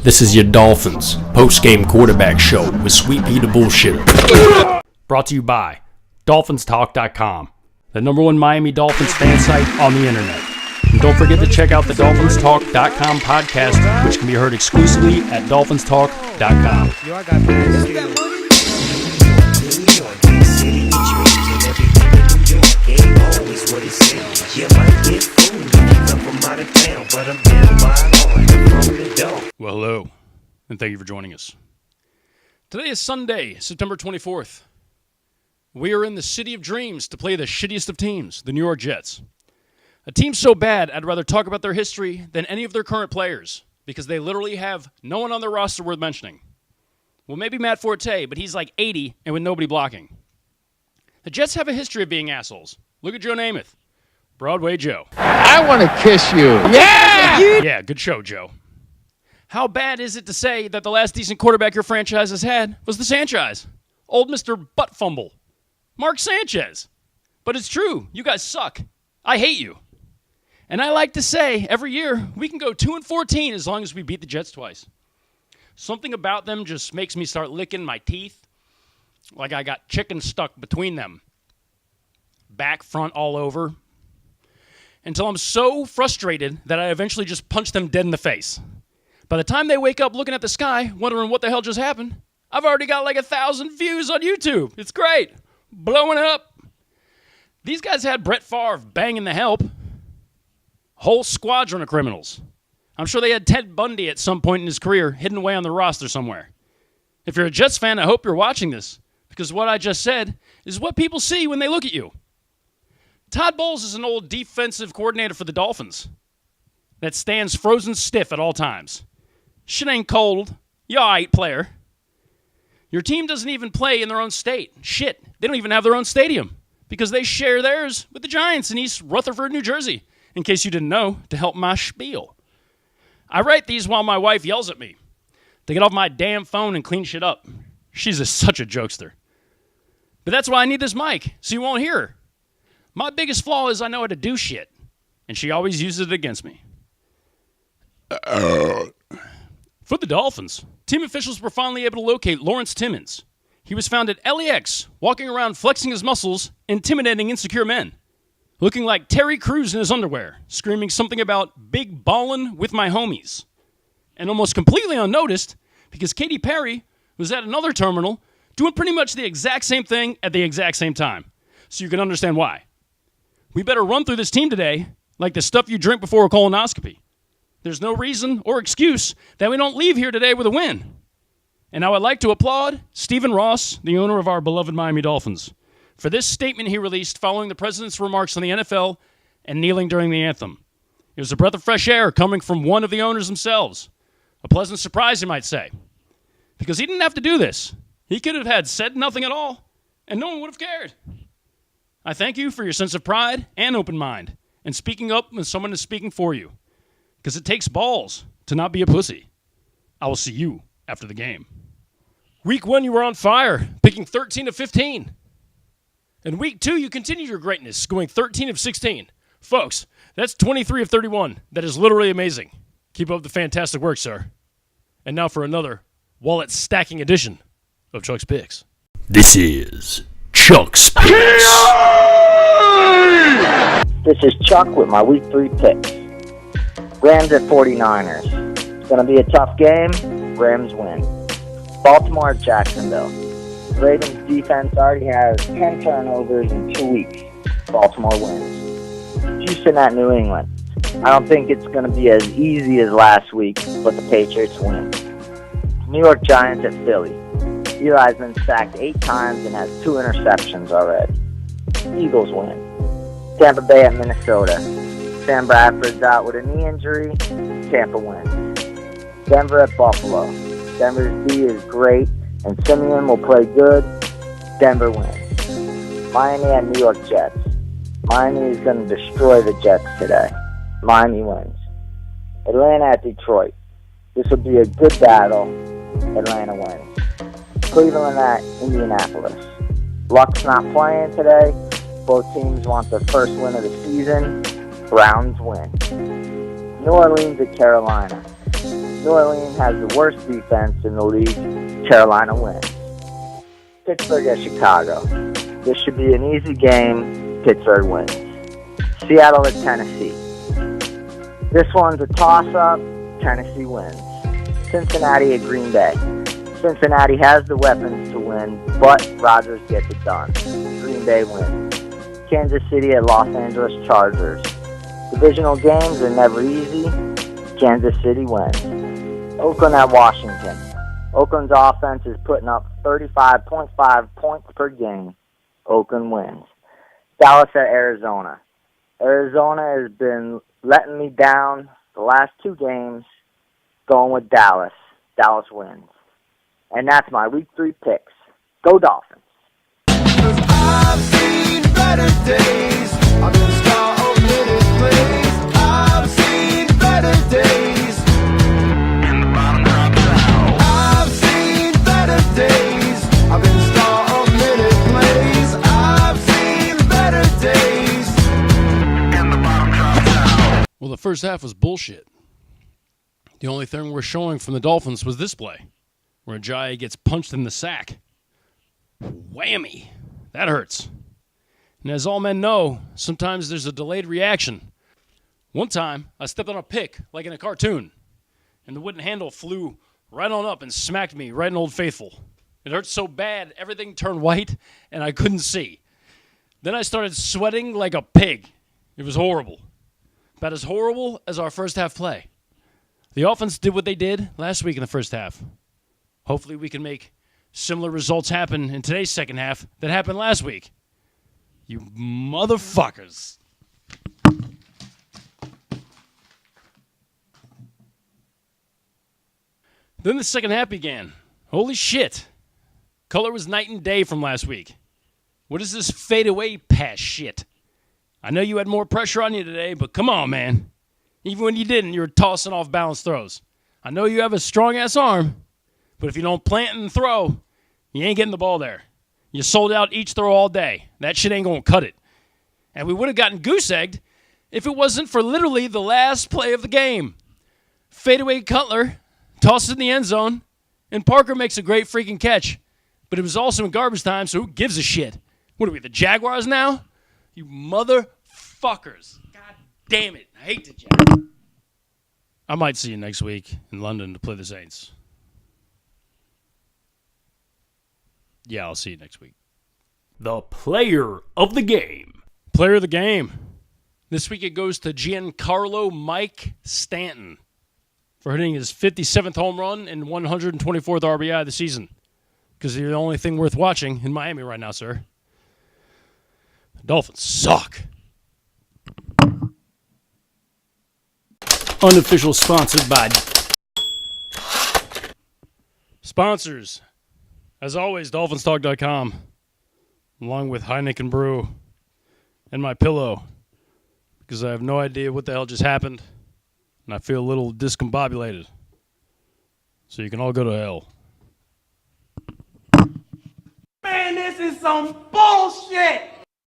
This is your Dolphins post-game quarterback show with Sweet Pea the Bullshitter. Brought to you by DolphinsTalk.com, the #1 Miami Dolphins fan site on the internet. And don't forget to check out the DolphinsTalk.com podcast, which can be heard exclusively at DolphinsTalk.com. Yo, I got this. Well, hello, and thank you for joining us. Today is Sunday, September 24th. We are in the city of dreams to play the shittiest of teams, the New York Jets. A team so bad, I'd rather talk about their history than any of their current players, because they literally have no one on their roster worth mentioning. Well, maybe Matt Forte, but he's like 80 and with nobody blocking. The Jets have a history of being assholes. Look at Joe Namath. Broadway Joe. I want to kiss you. Yeah! Yeah, good show, Joe. How bad is it to say that the last decent quarterback your franchise has had was the Sanchez? Old Mr. Butt Fumble. Mark Sanchez. But it's true. You guys suck. I hate you. And I like to say every year we can go 2-14 as long as we beat the Jets twice. Something about them just makes me start licking my teeth like I got chicken stuck between them. Back, front, all over. Until I'm so frustrated that I eventually just punch them dead in the face. By the time they wake up looking at the sky, wondering what the hell just happened, I've already got like 1,000 views on YouTube. It's great. Blowing up. These guys had Brett Favre banging the help. Whole squadron of criminals. I'm sure they had Ted Bundy at some point in his career hidden away on the roster somewhere. If you're a Jets fan, I hope you're watching this, because what I just said is what people see when they look at you. Todd Bowles is an old defensive coordinator for the Dolphins that stands frozen stiff at all times. Shit ain't cold. You alright, player. Your team doesn't even play in their own state. Shit, they don't even have their own stadium because they share theirs with the Giants in East Rutherford, New Jersey, in case you didn't know, to help my spiel. I write these while my wife yells at me to get off my damn phone and clean shit up. She's such a jokester. But that's why I need this mic, so you won't hear her. My biggest flaw is I know how to do shit, and she always uses it against me. For the Dolphins, team officials were finally able to locate Lawrence Timmons. He was found at LAX, walking around flexing his muscles, intimidating insecure men. Looking like Terry Crews in his underwear, screaming something about big ballin' with my homies. And almost completely unnoticed, because Katy Perry was at another terminal doing pretty much the exact same thing at the exact same time. So you can understand why. We better run through this team today like the stuff you drink before a colonoscopy. There's no reason or excuse that we don't leave here today with a win. And I would like to applaud Stephen Ross, the owner of our beloved Miami Dolphins, for this statement he released following the president's remarks on the NFL and kneeling during the anthem. It was a breath of fresh air coming from one of the owners themselves. A pleasant surprise, you might say. Because he didn't have to do this. He could have had said nothing at all, and no one would have cared. I thank you for your sense of pride and open mind, and speaking up when someone is speaking for you. Because it takes balls to not be a pussy. I will see you after the game. Week 1, you were on fire, picking 13 of 15. In week 2, you continued your greatness, going 13 of 16. Folks, that's 23 of 31. That is literally amazing. Keep up the fantastic work, sir. And now for another wallet-stacking edition of Chuck's Picks. This is Chuck's Picks. This is Chuck with my Week 3 picks. Rams at 49ers. It's going to be a tough game. Rams win. Baltimore at Jacksonville. Ravens defense already has 10 turnovers in 2 weeks. Baltimore wins. Houston at New England. I don't think it's going to be as easy as last week, but the Patriots win. New York Giants at Philly. Eli's been sacked 8 times and has 2 interceptions already. Eagles win. Tampa Bay at Minnesota. Sam Bradford's out with a knee injury. Tampa wins. Denver at Buffalo. Denver's D is great, and Simeon will play good. Denver wins. Miami at New York Jets. Miami is going to destroy the Jets today. Miami wins. Atlanta at Detroit. This will be a good battle. Atlanta wins. Cleveland at Indianapolis. Luck's not playing today. Both teams want their first win of the season. Browns win. New Orleans at Carolina. New Orleans has the worst defense in the league. Carolina wins. Pittsburgh at Chicago. This should be an easy game. Pittsburgh wins. Seattle at Tennessee. This one's a toss-up. Tennessee wins. Cincinnati at Green Bay. Cincinnati has the weapons to win, but Rodgers gets it done. Green Bay wins. Kansas City at Los Angeles Chargers. Divisional games are never easy. Kansas City wins. Oakland at Washington. Oakland's offense is putting up 35.5 points per game. Oakland wins. Dallas at Arizona. Arizona has been letting me down the last 2 games. Going with Dallas. Dallas wins. And that's my Week 3 picks. Go Dolphins. I've seen better days. I've been star of minute plays. I've seen better days. And the bottom drops out. I've seen better days. I've been star of minute plays. I've seen better days. And the bottom drops out. Well, the first half was bullshit. The only thing we're showing from the Dolphins was this play, where Ajayi gets punched in the sack. Whammy. That hurts. And as all men know, sometimes there's a delayed reaction. One time, I stepped on a pick, like in a cartoon, and the wooden handle flew right on up and smacked me right in Old Faithful. It hurt so bad, everything turned white, and I couldn't see. Then I started sweating like a pig. It was horrible. About as horrible as our first half play. The offense did what they did last week in the first half. Hopefully we can make similar results happen in today's second half that happened last week. You motherfuckers. Then the second half began. Holy shit. Color was night and day from last week. What is this fadeaway pass shit? I know you had more pressure on you today, but come on, man. Even when you didn't, you were tossing off balanced throws. I know you have a strong-ass arm, but if you don't plant and throw, you ain't getting the ball there. You sold out each throw all day. That shit ain't going to cut it. And we would have gotten goose-egged if it wasn't for literally the last play of the game. Fadeaway Cutler tosses in the end zone, and Parker makes a great freaking catch. But it was also in garbage time, so who gives a shit? What are we, the Jaguars now? You motherfuckers. God damn it. I hate the Jaguars. I might see you next week in London to play the Saints. Yeah, I'll see you next week. The player of the game. Player of the game. This week it goes to Giancarlo Mike Stanton for hitting his 57th home run and 124th RBI of the season. Because you're the only thing worth watching in Miami right now, sir. The Dolphins suck. Unofficial sponsored by... Sponsors. As always, DolphinsTalk.com. Along with Heineken Brew. And my pillow. Because I have no idea what the hell just happened. And I feel a little discombobulated. So you can all go to hell. Man, this is some bullshit!